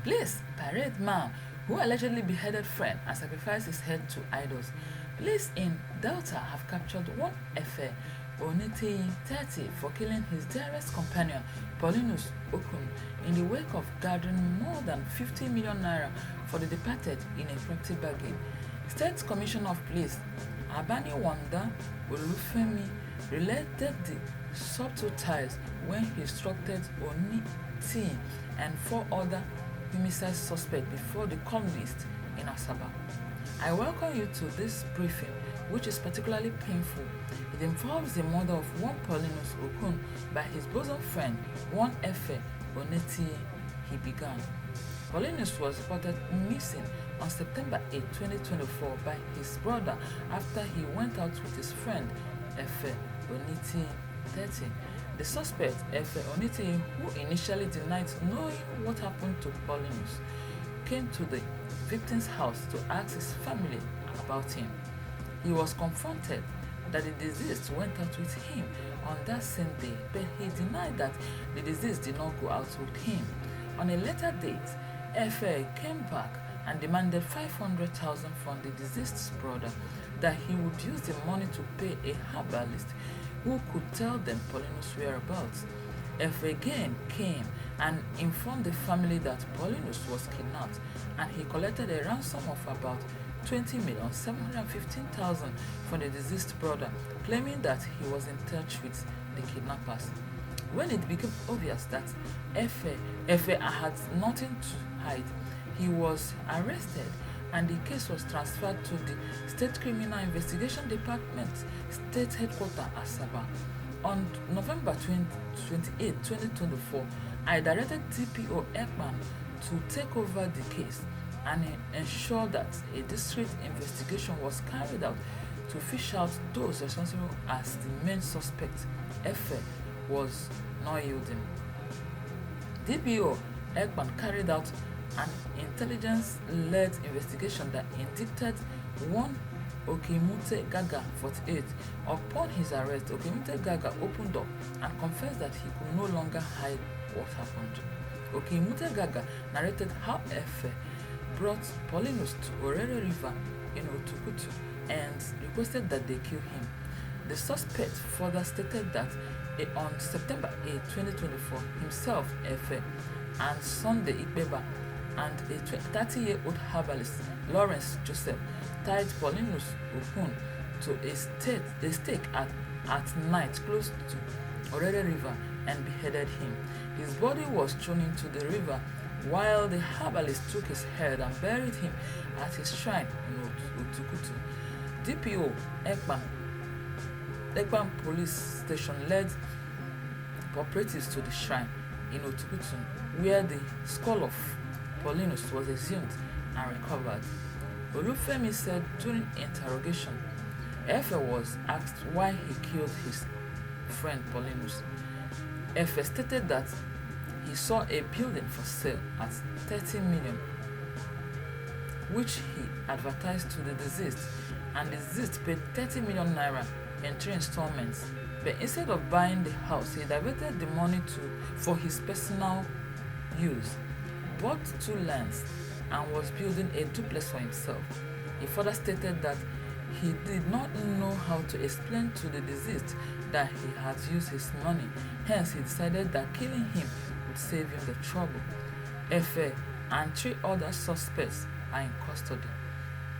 Police parade man who allegedly beheaded friend and sacrificed his head to idols. Police in Delta have captured one Efe Oniteyi, 30, for killing his dearest companion, Paulinus Okun, in the wake of gathering more than 50 million naira for the departed in a property bargain. State Commissioner of Police Abani Wanda Olufemi related the subtle ties when he instructed Oniteyi and 4 other homicide suspects before the columnist in Asaba. I welcome you to this briefing, which is particularly painful. It involves the murder of one Paulinus Okun by his bosom friend, one Efe Oniteyi he began. Paulinus was reported missing on September 8, 2024 by his brother after he went out with his friend Efe Oniteyi, 30. The suspect, Efe Oniteyi, who initially denied knowing what happened to Paulinus, came to the victim's house to ask his family about him. He was confronted that the deceased went out with him on that same day, but he denied that the deceased did not go out with him. On a later date, Efe came back and demanded 500,000 from the deceased's brother that he would use the money to pay a herbalist who could tell them Paulinus' whereabouts. Efe again came and informed the family that Paulinus was kidnapped, and he collected a ransom of about 20,715,000 from the deceased brother, claiming that he was in touch with the kidnappers. When it became obvious that Efe had nothing to hide, he was arrested and the case was transferred to the State Criminal Investigation Department, State Headquarters, Asaba. On November 28, 2024, I directed DPO Ekman to take over the case and ensure that a district investigation was carried out to fish out those responsible, as the main suspect, Efe, was not yielding. DPO Ekman carried out an intelligence-led investigation that indicted one Okemute Gaga, 48. Upon his arrest, Okemute Gaga opened up and confessed that he could no longer hide what happened. Okemute Gaga narrated how Efe brought Paulinus to Orere River in Otukutu and requested that they kill him. The suspect further stated that on September 8, 2024, himself, Efe, and Sunday Ikbeba, and a 30-year-old herbalist, Lawrence Joseph, tied Paulinus Okun to a stake at night close to Orere River and beheaded him. His body was thrown into the river while the herbalist took his head and buried him at his shrine in Otukutu. DPO Ekpan Police Station led operatives to the shrine in Otukutu, where the skull of Paulinus was exhumed and recovered. Olufemi said during interrogation, Efe was asked why he killed his friend Paulinus. Efe stated that he saw a building for sale at 30 million, which he advertised to the deceased, and the deceased paid 30 million naira in 3 installments. But instead of buying the house, he diverted the money for his personal use, bought 2 lands, and was building a duplex for himself. He further stated that he did not know how to explain to the deceased that he had used his money, hence he decided that killing him would save him the trouble. Efe and 3 other suspects are in custody.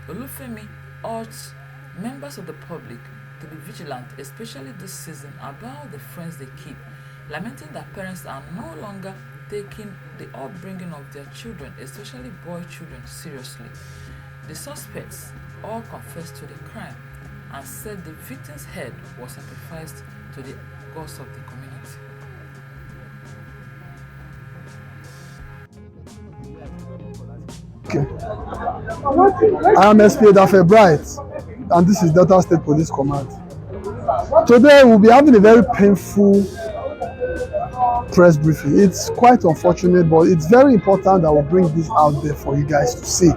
Olufemi urged members of the public to be vigilant, especially this season, about the friends they keep, lamenting that parents are no longer taking the upbringing of their children, especially boy children, seriously. The suspects all confessed to the crime and said the victim's head was sacrificed to the gods of the community. Okay. I am SP Dafe Bright, and this is Delta State Police Command. Today we'll be having a very painful press briefing. It's quite unfortunate, but it's very important that we bring this out there for you guys to see.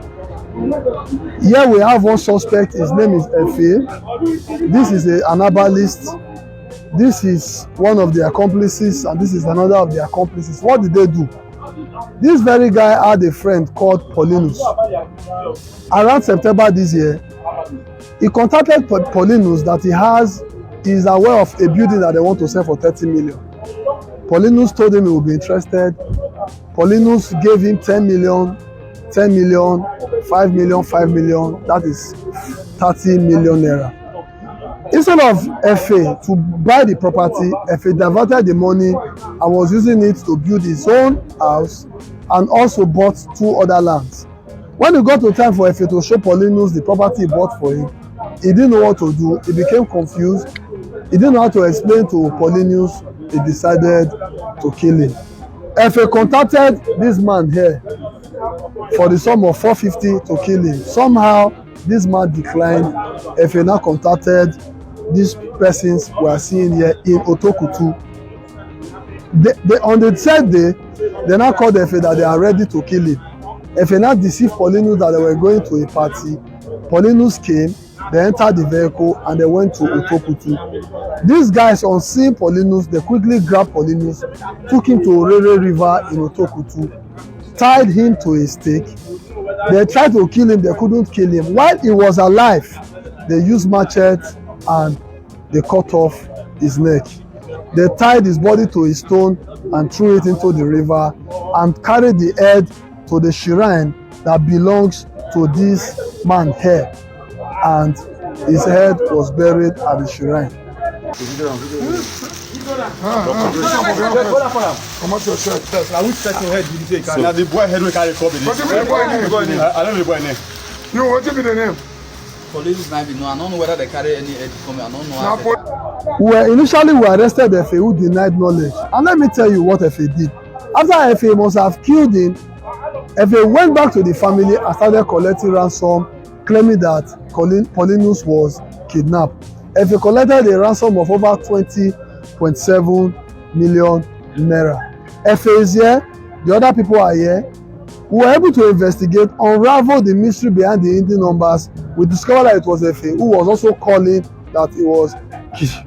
Here we have one suspect. His name is Efe. This is an herbalist. This is one of the accomplices, and this is another of the accomplices. What did they do? This very guy had a friend called Paulinus. Around September this year, he contacted Paulinus that he is aware of a building that they want to sell for 30 million. Paulinus told him he would be interested. Paulinus gave him 10 million, 10 million, 5 million, 5 million. That is 30 million naira. Instead of FA to buy the property, FA diverted the money and was using it to build his own house and also bought 2 other lands. When it got to time for FA to show Paulinus the property he bought for him, he didn't know what to do. He became confused. He didn't know how to explain to Paulinus. He decided to kill him. FA contacted this man here for the sum of 450 to kill him. Somehow, this man declined. FA now contacted these persons we are seeing here in Otokutu. On the third day, they now called FA that they are ready to kill him. FA now deceived Paulinus that they were going to a party. Paulinus came, they entered the vehicle and they went to Otokutu. These guys, on seeing Paulinus, they quickly grabbed Paulinus, took him to Orere River in Otokutu, tied him to a stake. They tried to kill him, they couldn't kill him. While he was alive, they used machete and they cut off his neck. They tied his body to a stone and threw it into the river and carried the head to the shrine that belongs to this man here, and his head was buried at the shrine. Come on to your shirt. I will set your head with the car. Now the boy head will carry cover. I don't know the boy name. You what be the name? Police might be no. I don't know whether they carry any head from. I don't know. Initially we arrested FA who denied knowledge, and let me tell you what FA did. After FA must have killed him, FA went back to the family and started collecting ransom, claiming that Paulinus was kidnapped. FA collected a ransom of over 20.7 million naira. FA is here, the other people are here. We were able to investigate, unravel the mystery behind the Indian numbers. We discovered that it was FA who was also calling that he was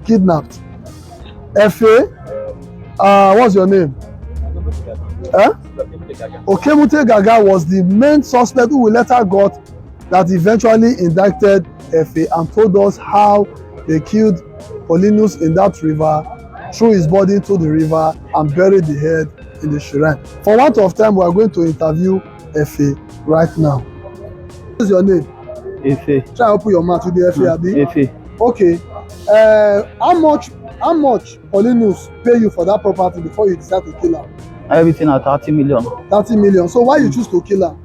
kidnapped. FA, what's your name? Okemute Gaga was the main suspect who we later got that eventually indicted FA and told us how they killed Paulinus in that river, threw his body into the river and buried the head in the shrine. For want of time, we are going to interview FA right now. What is your name? Efe. Try to open your mouth to the FA, Abi. Efe. Okay. How much Paulinus pay you for that property before you decide to kill her? Everything at 30 million. 30 million. So why you choose to kill her?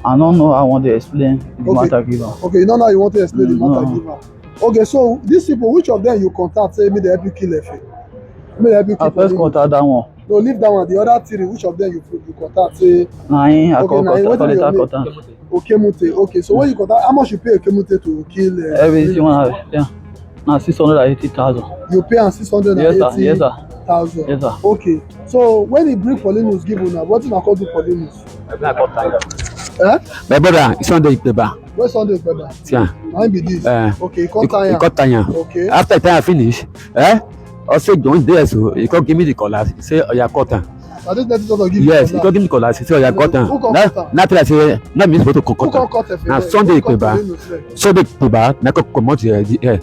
I don't know. I want to explain the matter given. Okay, you don't know how you want to explain the matter given. Okay, so these people, which of them you contact say me they help you kill FA? Me they help you kill. I first contact that one. No, leave that one. The other three, which of them you contact say? Nine. I contact. Okemute. Okay, so when you contact, how much you pay Okemute to kill? Everything yeah. Now 680,000. You pay him 680,000. Yes, sir. Yes, sir. Okay. So when he bring Paulinus give you now, what is called to Paulinus? My brother, Sunday Peba. Where Sunday Peba? Yeah. How be this? Okay, he cut Tanya. Okay. After time I finish, also don't there so he come give me the colors. Say oh yeah cut am. I just let it give yes, he come give me colors. Say oh yeah cut am. Not I say not me supposed to cut am. Na Sunday Peba. Sunday Peba na come comot here. Okay.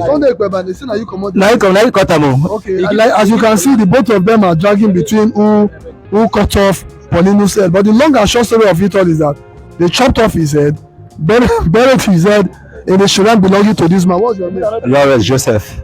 Sunday Peba, they say na you comot. Na you cut am. Okay. Like, as you can see, the both of them are dragging between who cut off Paulinus' head. But the long and short story of it all is that they chopped off his head, buried his head in the shrine belonging to this man. What's your name? Lawrence Joseph.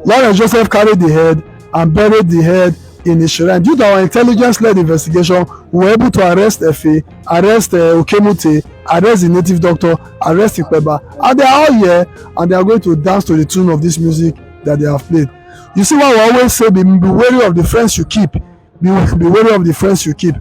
Lawrence Joseph carried the head and buried the head in the shrine. Due to our intelligence-led investigation, we were able to arrest Efe, arrest Okemute, arrest the native doctor, arrest Ikpeba. And they are all here and they are going to dance to the tune of this music that they have played. You see why we always say be wary of the friends you keep. Be wary of the friends you keep.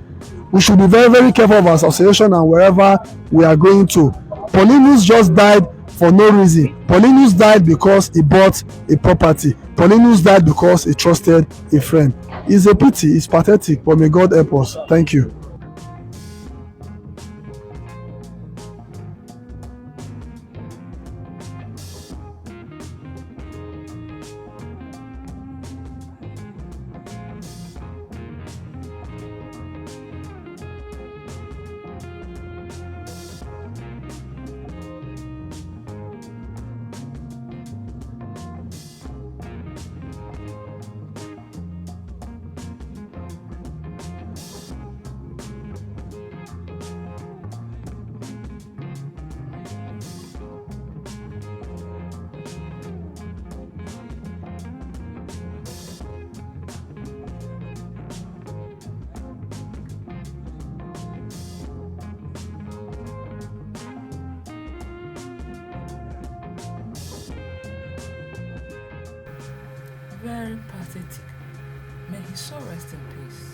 We should be very, very careful of our association and wherever we are going to. Paulinus just died for no reason. Paulinus died because he bought a property. Paulinus died because he trusted a friend. It's a pity, it's pathetic, but may God help us. Thank you. very pathetic. May his soul rest in peace.